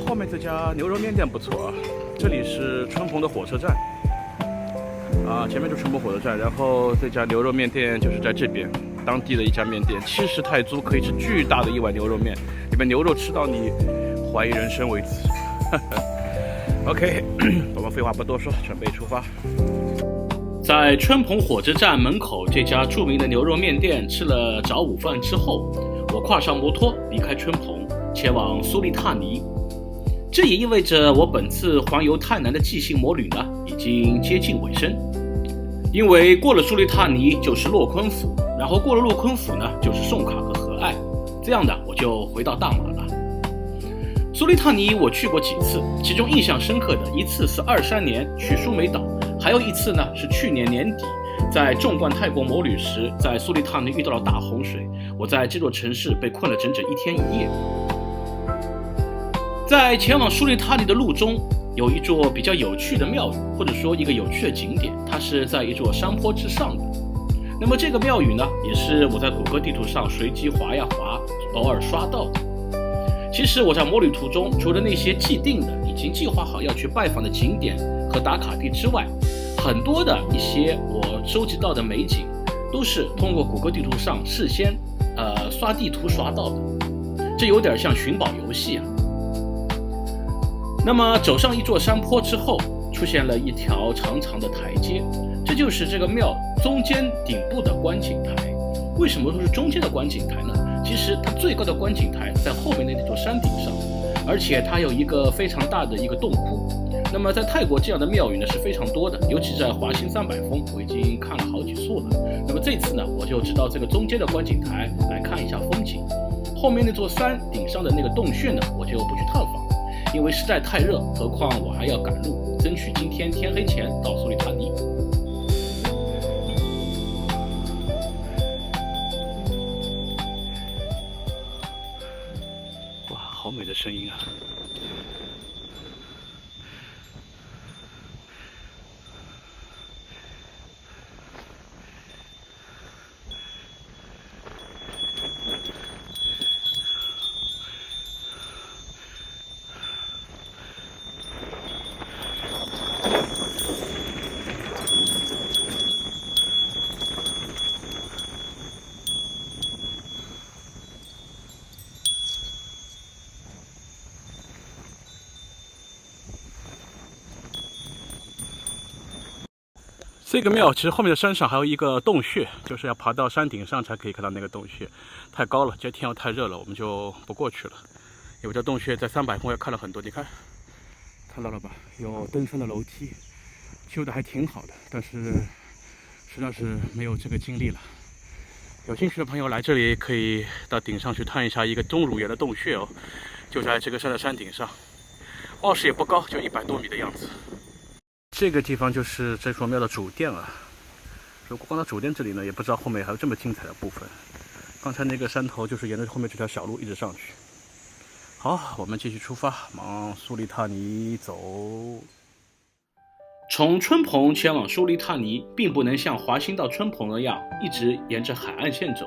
後面這家牛肉麵店不錯啊，這裡是春蓬的火車站啊，前面就是春蓬火车站，然後這家牛肉麵店就是在這邊，當地的一家麵店，70泰銖可以吃巨大的一碗牛肉麵，里面牛肉吃到你懷疑人生為止。OK， 我們廢話不多說，準備出發。在春蓬火車站門口這家著名的牛肉麵店吃了早午飯之後，我跨上摩托離開春蓬，前往蘇利塔尼。這也意味着我本次環遊泰南的即興摩旅呢，已經接近尾聲。因為過了蘇利塔尼就是洛坤府，然後過了洛坤府呢就是宋卡和和愛，這樣的我就回到大馬了。蘇利塔尼我去過幾次，其中印象深刻的一次是23年去蘇梅島，還有一次呢是去年年底在纵貫泰國摩旅時，在蘇利塔尼遇到了大洪水，我在這座城市被困了整整1天1夜。在前往蘇利塔尼的路中，有一座比較有趣的廟宇，或者說一個有趣的景點，它是在一座山坡之上的。那麼這個廟宇呢，也是我在谷歌地圖上隨機滑呀滑，偶爾刷到的。其實我在摩旅途中，除了那些既定的已經計劃好要去拜訪的景點和打卡地之外，很多的一些我收集到的美景，都是通過谷歌地图上事先刷地圖刷到的，這有點像尋宝遊戲啊。那麼走上一座山坡之後，出現了一條長長的台階，這就是這個廟中間頂部的觀景台。為什麼說是中間的觀景台呢？其實它最高的觀景台在後面的那座山頂上，而且它有一個非常大的一個洞窟。那麼在泰国這樣的廟宇呢是非常多的，尤其在华欣300峰，我已經看了好幾處了。那麼这次呢，我就知道這個中間的觀景台來看一下風景。後面那座山頂上的那個洞穴呢，我就不去探訪了，因為實在太熱，何況我還要趕路，爭取今天天黑前到蘇利塔尼。哇，好美的聲音啊！這個廟其實後面的山上還有一個洞穴，就是要爬到山頂上才可以看到那個洞穴，太高了，今天天又太熱了，我們就不過去了。因為這洞穴在300峰要看了很多，你看到了吧？有登山的楼梯，修的還挺好的，但是實在是沒有這個精力了。有興趣的朋友來這裡可以到頂上去探一下一個鐘乳岩的洞穴哦，就在這個山的山頂上，貌似也不高，就100多米的樣子。這個地方就是這座廟的主殿啊。如果光到主殿這裡呢，也不知道後面還有這麼精彩的部分。剛才那個山頭就是沿着後面這條小路一直上去。好，我們繼續出發，往蘇利塔尼走。從春蓬前往蘇利塔尼，並不能像華欣到春蓬那樣一直沿着海岸線走。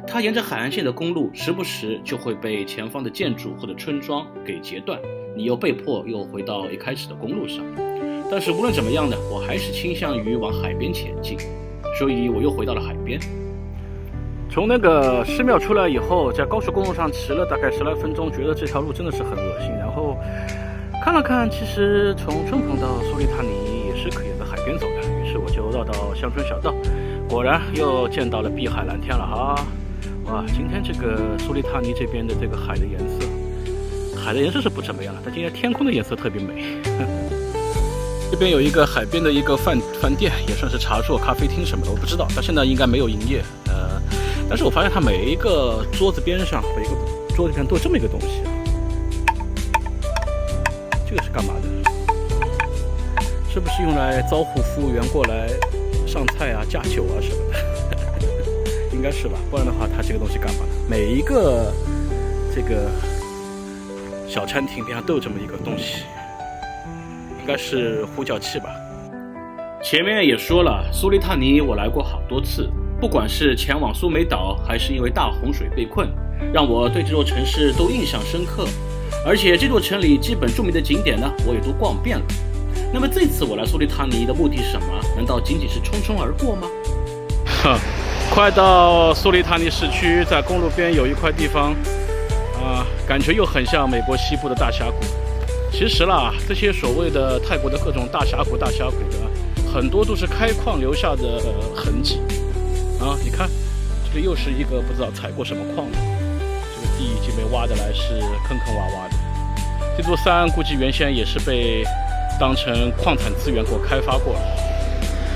它沿着海岸線的公路，時不時就會被前方的建築或者村莊給截斷，你又被迫又回到一開始的公路上。但是無論怎麼樣呢，我還是傾向於往海邊前進，所以我又回到了海邊。從那個寺廟出來以後，在高速公路上騎了大概10來分鐘，覺得這條路真的是很惡心。然後看了看，其實從春蓬到蘇利塔尼也是可以在海邊走的，於是我就繞到鄉村小道，果然又見到了碧海藍天了哈！哇，今天這個蘇利塔尼這邊的這個海的顏色，海的顏色是不怎麼樣了，但今天天空的顏色特別美。這邊有一個海邊的一個飯店，也算是茶座、咖啡廳什麼的，我不知道，但現在應該沒有營業。但是我發現它每一個桌子邊上，每一個桌子上都有這麼一個東西。這個是幹嘛的？是不是用來招呼服務員過來上菜啊、架酒啊什麼的？應該是吧，不然的話，它這個東西幹嘛的？每一個這個小餐廳邊上都有這麼一個東西。應該是呼叫器吧。前面也說了，蘇利塔尼我來過好多次，不管是前往蘇梅島，還是因為大洪水被困，讓我對這座城市都印象深刻。而且这座城裡基本著名的景點呢，我也都逛遍了。那麼這次我來蘇利塔尼的目的是什麼？難道僅僅是匆匆而過嗎？快到蘇利塔尼市區，在公路邊有一塊地方，感覺又很像美國西部的大峽谷。其實啦，這些所謂的泰國的各種大峽谷的，很多都是開礦留下的痕跡。你看，這裡又是一個不知道採過什麼礦的，這個地已經被挖的來是坑坑洼洼的。這座山估計原先也是被當成礦產資源給開發過了，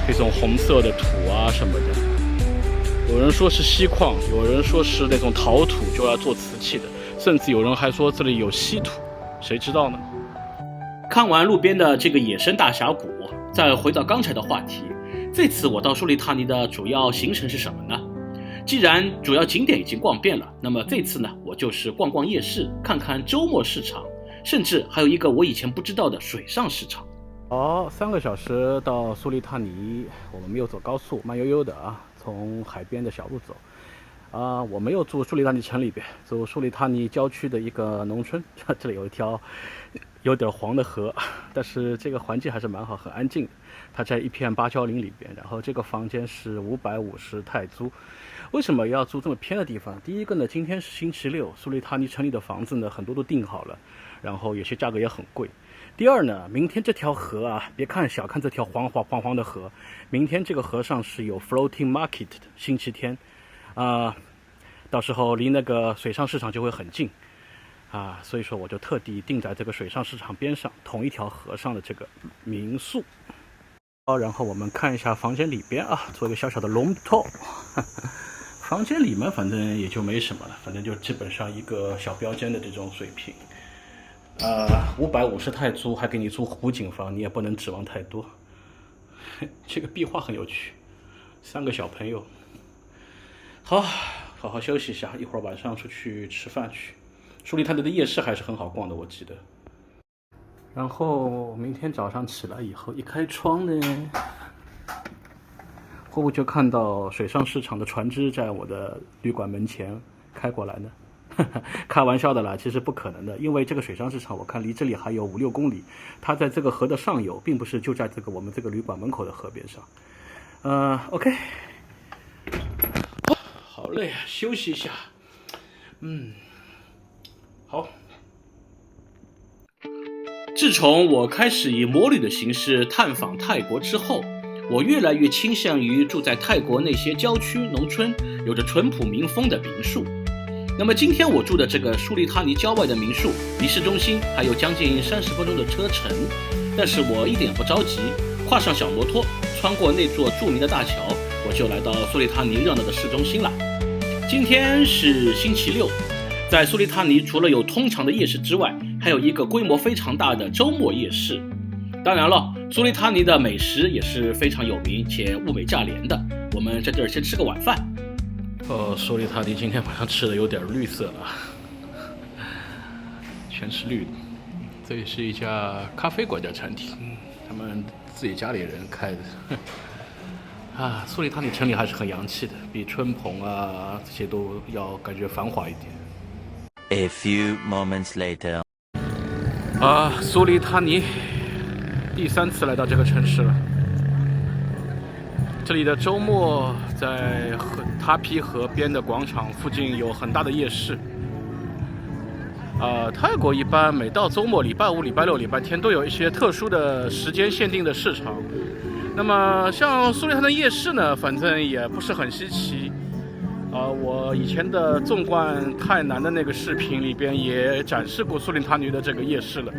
這種紅色的土什麼的，有人說是錫礦，有人說是那種陶土，就要做瓷器的，甚至有人還說這裡有稀土，誰知道呢？看完路邊的這個野生大峽谷，再回到剛才的話題，這次我到蘇利塔尼的主要行程是什麼呢？既然主要景點已經逛遍了，那麼這次呢，我就是逛逛夜市，看看周末市場，甚至還有一個我以前不知道的水上市場。好，3個小時到蘇利塔尼，我們沒有走高速，慢悠悠的從海邊的小路走。我沒有住蘇利塔尼城裡邊，住蘇利塔尼郊區的一個農村，這裡有一條有點黃的河，但是這個環境還是蠻好，很安靜的。它在一片芭蕉林裡邊，然後這個房間是550泰銖。為什麼要住這麼偏的地方？第一個呢，今天是星期六，蘇利塔尼城裡的房子呢很多都訂好了，然後有些價格也很貴。第二呢，明天這條河別小看這條黃的河，明天這個河上是有 floating market 的，星期天。到時候離那個水上市場就會很近所以說我就特地定在這個水上市場邊上同一條河上的這個民宿。然後我們看一下房間裡邊做一個小小的 room tour。房間裡面反正也就沒什麼了，反正就基本上一個小標間的這種水平。550泰銖還給你住湖景房，你也不能指望太多。這個壁畫很有趣，3個小朋友。好好休息一下，一會兒晚上出去吃飯去。蘇利塔尼的夜市還是很好逛的，我記得。然後明天早上起來以後，一開窗呢，會不會就看到水上市場的船只在我的旅館門前開過來呢？開玩笑的啦，其實不可能的，因為這個水上市場我看離這裡還有5-6公里，它在這個河的上游，並不是就在這個我們這個旅館門口的河邊上。OK。好累啊，休息一下。好。自從我開始以摩旅的形式探訪泰國之後，我越來越傾向於住在泰國那些郊區農村，有着淳樸民風的民宿。那麼今天我住的這個蘇利塔尼郊外的民宿，離市中心還有將近30分鐘的車程，但是我一點不着急，跨上小摩托，穿過那座著名的大橋，我就來到蘇利塔尼熱鬧的市中心了。今天是星期六，在蘇利塔尼除了有通常的夜市之外，還有一個規模非常大的周末夜市。當然了，蘇利塔尼的美食也是非常有名且物美價廉的。我們在這兒先吃個晚飯。蘇利塔尼今天晚上吃的有點綠色了，全是綠的。這裡是一家咖啡館加餐廳，他們自己家裡人開的。蘇利塔尼城裡還是很洋氣的，比春蓬這些都要感覺繁華一點。A few moments later. 蘇利塔尼第3次來到這個城市了。這裡的周末在塔皮河邊的廣場附近有很大的夜市。泰國一般每到周末，禮拜5、禮拜6、禮拜天都有一些特殊的時間限定的市場。那麼像蘇利塔尼夜市呢，反正也不是很稀奇。我以前的縱貫泰南的那個視頻裡邊也展示過蘇利塔尼的這個夜市了。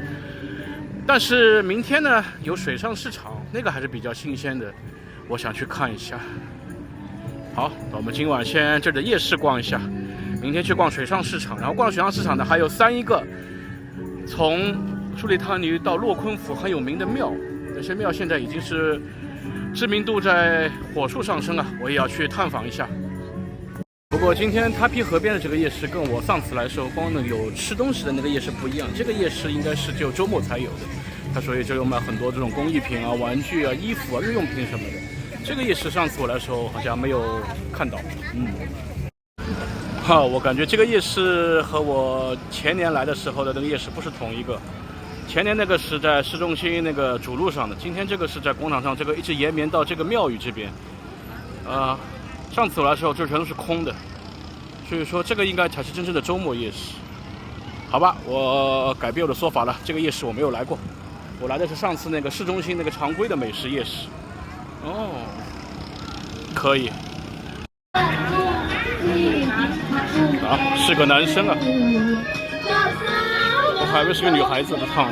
但是明天呢有水上市場，那個還是比較新鮮的，我想去看一下。好，那我們今晚先这的夜市逛一下，明天去逛水上市场，然後逛水上市场呢還有3個從蘇利塔尼到洛坤府很有名的廟，這些廟現在已經是知名度在火速上升了，我也要去探訪一下。不過今天塔皮河邊的這個夜市跟我上次來的時候光能有吃東西的那個夜市不一樣，這個夜市應該是只有周末才有的，它所以就有賣很多這種工藝品玩具衣服日用品什麼的。這個夜市上次我來的時候好像沒有看到。我感覺這個夜市和我前年來的時候的那個夜市不是同一個。前年那個是在市中心那個主路上的，今天這個是在廣場上，這個一直延綿到這個廟宇這邊。上次我來的時候，這全都是空的，所以說這個應該才是真正的周末夜市。好吧，我改变我的說法了，這個夜市我沒有來過，我來的是上次那個市中心那個常規的美食夜市。哦，可以。啊，是個男生啊，我還以為是個女孩子的胖。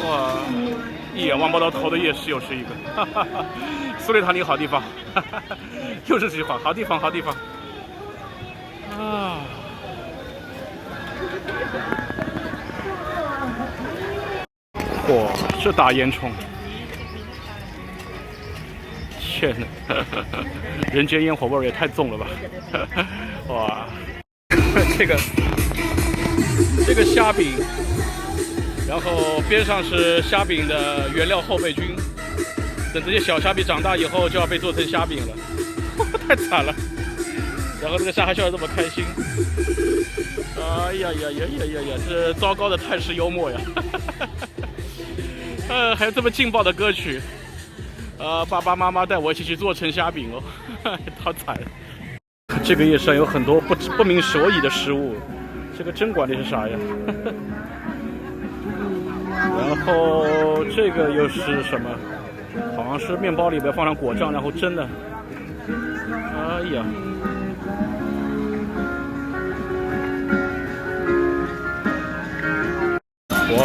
哇，一眼望不到头的夜市又是一个，哈哈哈。蘇里塔尼好地方，哈哈哈，又是這句話，好地方，好地方。啊。嚯，這大煙囪！天哪，人間烟火味也太重了吧！哇，這個蝦餅，然後邊上是蝦餅的原料後備軍，等這些小蝦餅長大以後就要被做成蝦餅了，太慘了。然後這個蝦還笑得這麼開心，哎呀呀呀呀呀呀，這糟糕的泰式幽默呀！還有這麼勁爆的歌曲。爸爸媽媽帶我一起去做成蝦餅哦，好慘！這個夜市上有很多不明所以的食物，這個真管這是啥呀？然後這個又是什麼？好像是麵包裡邊放上果醬，然後蒸的。哎呀！哇！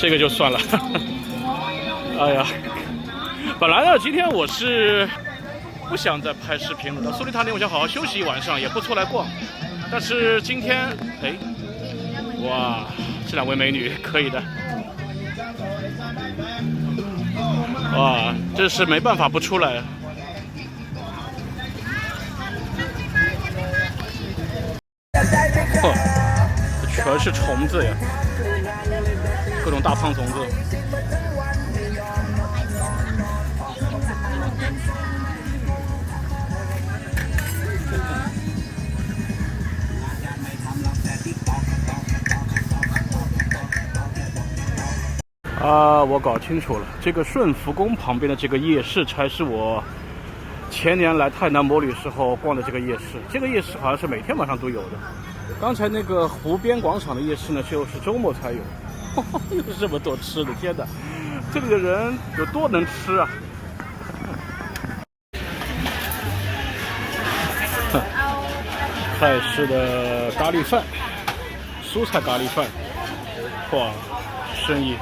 這個就算了，哎呀，本來呢，今天我是不想再拍視頻了。蘇里塔尼我想好好休息一晚上，也不出來逛。但是今天，哎，哇，這兩位美女可以的，哇，這是沒辦法不出來。呵，全是蟲子呀！各種大胖蟲子。我搞清楚了，這個順福宮旁邊的這個夜市才是我前年來泰南摩旅時候逛的這個夜市。這個夜市好像是每天晚上都有的。剛才那個湖邊廣場的夜市呢，就是周末才有。又是這麼多吃的，天哪！這裡的人有多能吃啊！泰式的咖喱飯，蔬菜咖喱飯，哇，生意！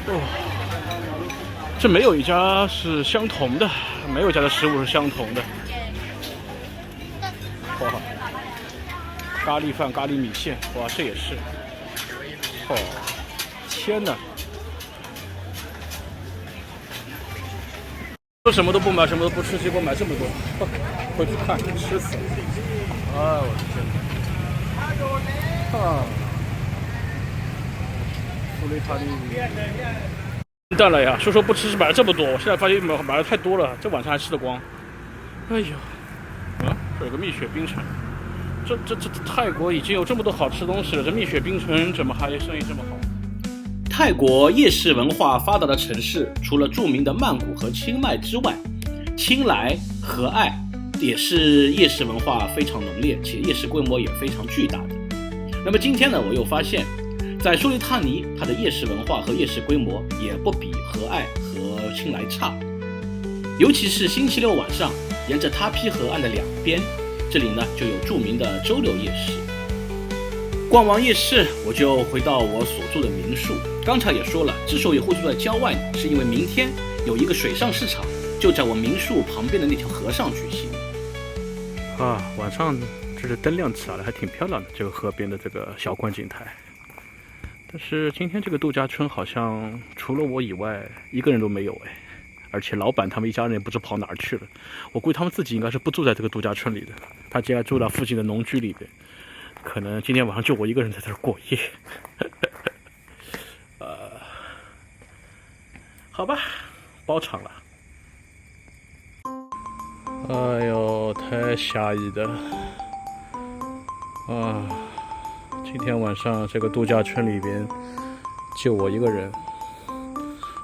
哦，這沒有一家是相同的，沒有一家的食物是相同的。哇！咖喱飯、咖喱米線，哇，這也是，哦，天哪！說什麼都不買，什麼都不吃，結果買這麼多，回去看，吃死了！哎，我的天哪！啊，蘇里塔尼，完蛋了呀！說不吃是買了這麼多，我現在發現買了太多了，這晚上還吃得光。哎呦，啊，這有個蜜雪冰城。這泰國已經有這麼多好吃東西了，這蜜雪冰城怎麼還生意這麼好？泰國夜市文化發達的城市，除了著名的曼谷和清邁之外，清萊、和愛也是夜市文化非常濃烈，且夜市規模也非常巨大的。那麼今天呢，我又發現，在蘇里塔尼，它的夜市文化和夜市規模也不比和愛和清萊差，尤其是星期六晚上，沿着塔皮河岸的兩邊。這裡呢就有著名的周六夜市。逛完夜市，我就回到我所住的民宿。剛才也說了，之所以會住在郊外呢，是因為明天有一個水上市場，就在我民宿旁邊的那條河上舉行。晚上這是燈亮起來了，還挺漂亮的，這個河邊的這個小觀景台。但是今天這個度假村好像除了我以外，一個人都沒有哎。而且老闆他們一家人也不知跑哪兒去了，我估計他們自己應該是不住在這個度假村裡的，他應該住到附近的農居裡邊。可能今天晚上就我一個人在這兒過夜。好吧，包場了。哎呦，太嚇人了！啊，今天晚上這個度假村裡邊就我一個人。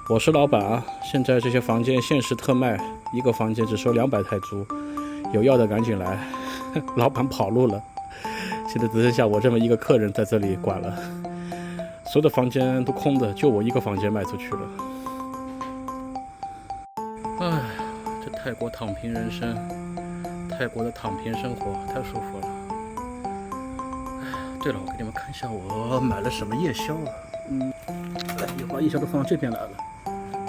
我是老闆啊，現在這些房間限時特賣，一個房間只收200泰銖，有要的趕緊來。老闆跑路了，現在只剩下我這麼一個客人在這裡管了，所有的房間都空的，就我一個房間賣出去了。唉，這泰國躺平人生，泰國的躺平生活太舒服了。对了，我給你們看一下我買了什麼夜宵啊。來，一會兒夜宵都放到這邊來了，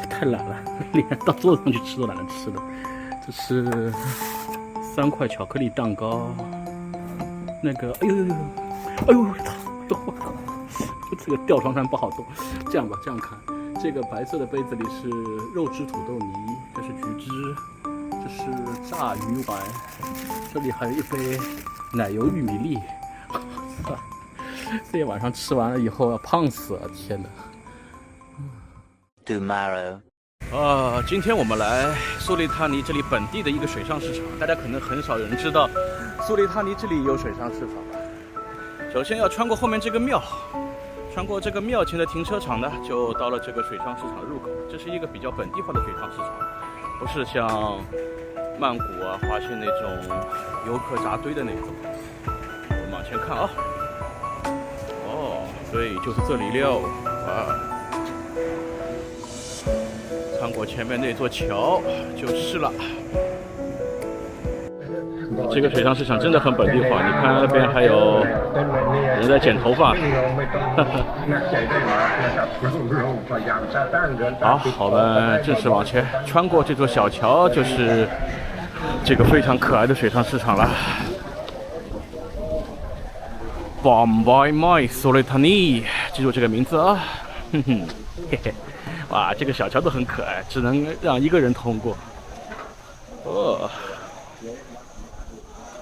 太懶了，連到桌子上去吃都懶得吃的。這是3塊巧克力蛋糕，那個，哎呦，這個吊床上不好動。這樣吧，這樣看，這個白色的杯子裡是肉汁土豆泥，這是橘汁，這是炸魚丸，這裡還有一杯奶油玉米粒。這一晚上吃完了以後要胖死了，天哪！ Tomorrow。今天我們來蘇利他尼這裡本地的一個水上市場，大家可能很少人知道，蘇利他尼這裡有水上市場。首先要穿過後面這個廟，穿過這個廟前的停車場呢，就到了這個水上市場的入口。這是一個比較本地化的水上市场，不是像曼谷啊、華欣那種遊客扎堆的那種。我們往前看啊，對，就是這裡了啊。穿過前面那座橋就是了。這個水上市場真的很本地化，你看那邊還有人在剪頭髮。好，我們正式往前，穿過這座小橋就是這個非常可愛的水上市場了。Bombai Mai Suratani， 記住這個名字啊！嘿嘿。哇，這個小橋都很可愛，只能讓一個人通過。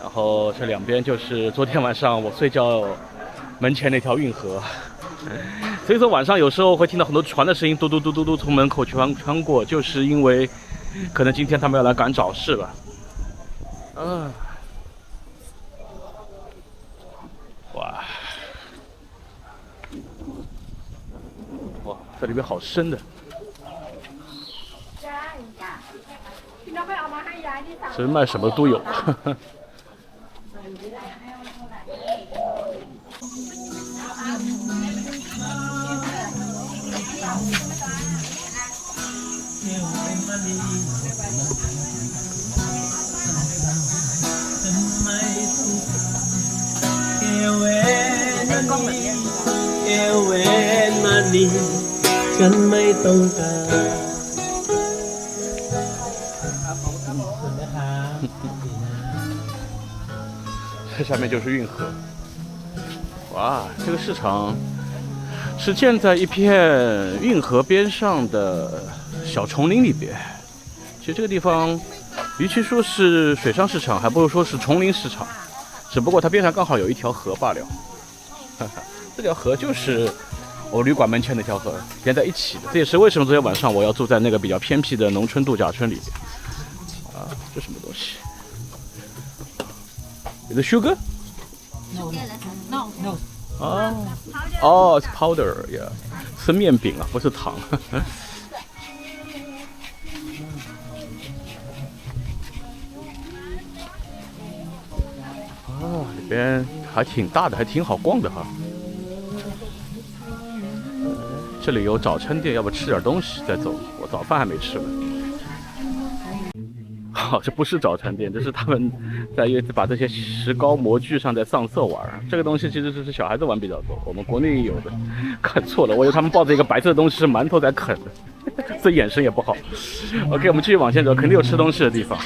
然後這兩邊就是昨天晚上我睡覺門前那條運河，所以說晚上有時候會聽到很多船的聲音，嘟嘟嘟嘟嘟從門口穿過，就是因為可能今天他們要來趕早市吧。哇，這裡邊好深的。這賣什麼都有。这下面就是運河。哇，這個市場是建在一片運河邊上的小叢林裡邊。其實這個地方，與其說是水上市場，還不如說是叢林市場。只不過它邊上剛好有一條河罷了。這條河就是我旅館門前那條河連在一起的。這也是為什麼昨天晚上我要住在那個比較偏僻的農村度假村裡邊。這什麼東西？Is it sugar? No. ，it's powder, yeah. 是面餅啊，不是糖。裡邊還挺大的，還挺好逛的哈。這裡有早餐店，要不吃點東西再走。我早飯還沒吃呢。這不是早餐店，這是他們在把這些石膏模具上在上色玩。這個東西其實是小孩子玩比較多，我們國內也有的。看錯了，我以為他們抱着一個白色的東西是饅頭在啃的，這眼神也不好。OK， 我們繼續往前走，肯定有吃東西的地方。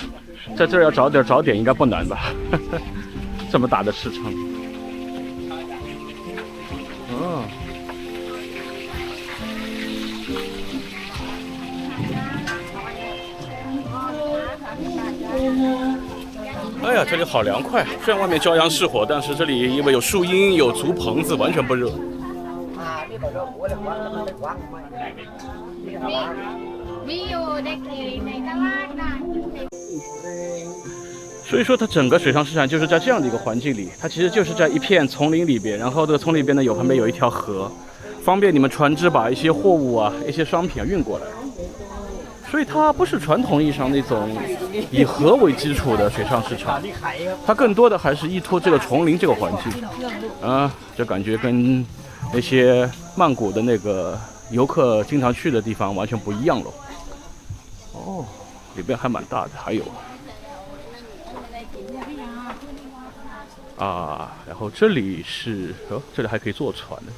在這兒要找點應該不難吧？這麼大的市場。哎呀，这里好涼快，雖然外面驕陽似火，但是這裡因為有樹蔭，有竹棚子，完全不熱。所以說，它整個水上市場就是在這樣的一個環境裡，它其實就是在一片叢林裡邊，然後這個叢林裡邊呢，旁邊有一條河，方便你們船隻把一些貨物啊、一些商品啊運過來。所以它不是傳統意義上那種以河為基礎的水上市場，它更多的還是依托這個叢林這個環境，就感覺跟那些曼谷的那個遊客經常去的地方完全不一樣了。哦，裡邊還蠻大的，還有然後這裡是這裡還可以坐船的。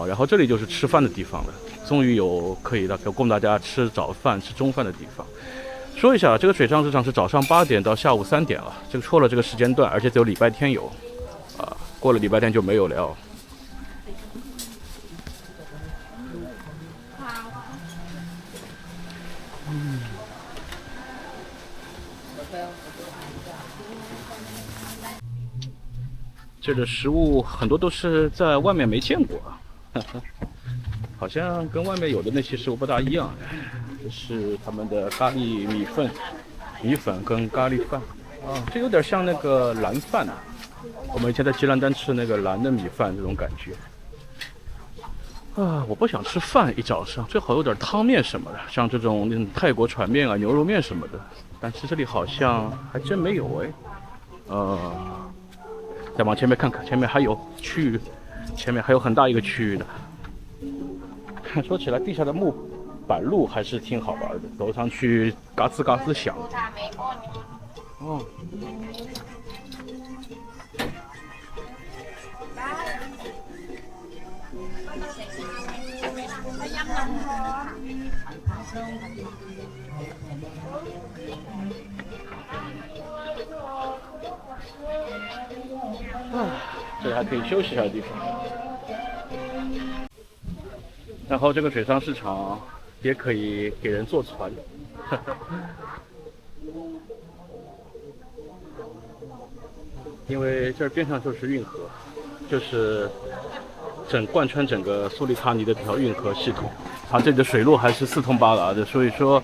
然後這裡就是吃飯的地方了。終於有可以供大家吃早飯、吃中飯的地方。說一下，這個水上市場是早上8點到下午3點啊，這個錯了這個時間段，而且只有禮拜天有，過了禮拜天就沒有了。這裡的食物很多都是在外面沒見過，好像跟外面有的那些食物不大一樣。這是他們的咖喱米粉跟咖喱飯這有點像那個藍飯我們以前在吉蘭丹吃那個藍的米飯這種感覺。我不想吃飯，一早上最好有點湯麵什麼的，像這種泰國船麵啊、牛肉麵什麼的。但是這裡好像還真沒有再往前面看看，前面還有區域，前面還有很大一個區域的。說起來，地下的木板路還是挺好玩的，走上去嘎吱嘎吱響。这里还可以休息一下的地方。然後這個水上市場也可以給人坐船，因為這邊上就是運河，就是貫穿整個蘇里卡尼的這條運河系統。這裡的水路還是四通八達的，所以說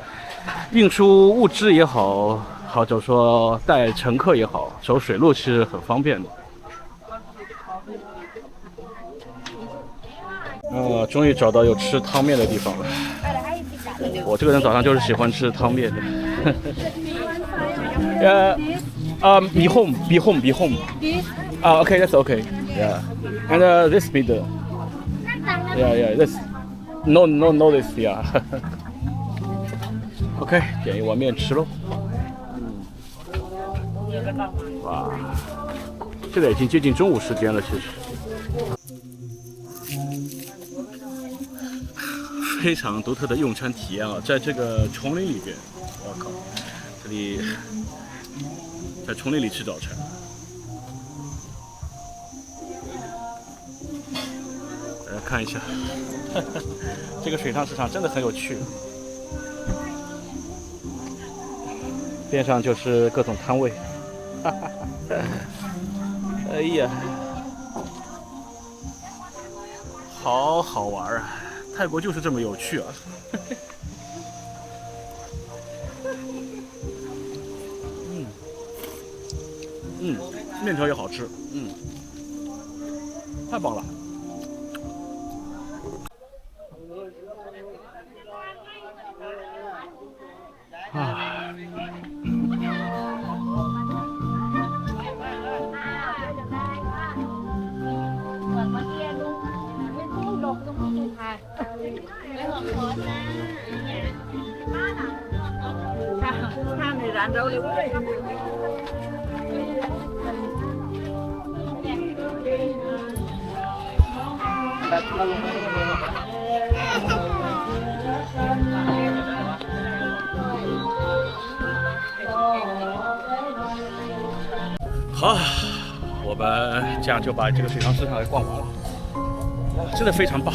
運輸物資也好，或者說帶乘客也好，走水路其實很方便的。終於找到有吃湯麵的地方了。我這個人早上就是喜歡吃湯麵的。Be home. Okay, that's okay. Yeah. And this be the. Yeah. This. No, this. Yeah. OK， 點一碗麵吃嘍。哇，現在已經接近中午時間了，其實。非常獨特的用餐體驗在這個叢林裡邊，我靠，這裡在叢林裡吃早餐。大家看一下，這個水上市場真的很有趣。邊上就是各種攤位，哎呀，好好玩啊！泰國就是這麼有趣啊！麵條也好吃，太棒了！好，我們這樣就把這個水上市場給逛完了，真的非常棒，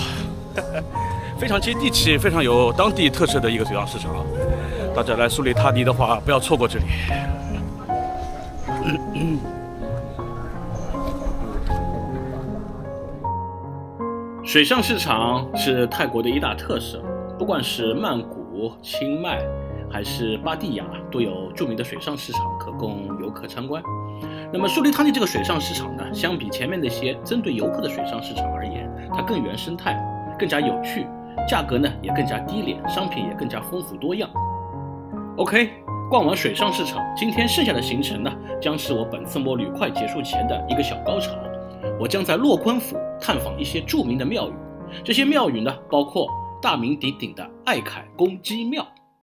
非常接地氣，非常有當地特色的一個水上市場。大家來蘇里塔尼的話，不要錯過這裡。水上市场是泰國的一大特色，不管是曼谷、清邁還是芭堤雅，都有著名的水上市场可供游客參觀。那麼蘇里塔尼這個水上市場呢，相比前面那些針對遊客的水上市場而言，它更原生態，更加有趣，價格呢也更加低廉，商品也更加豐富多樣。OK， 逛完水上市场，今天剩下的行程呢，将是我本次摩旅快結束前的一個小高潮。我將在洛坤府探訪一些著名的廟宇，這些廟宇呢，包括大名鼎鼎的愛凱公雞廟。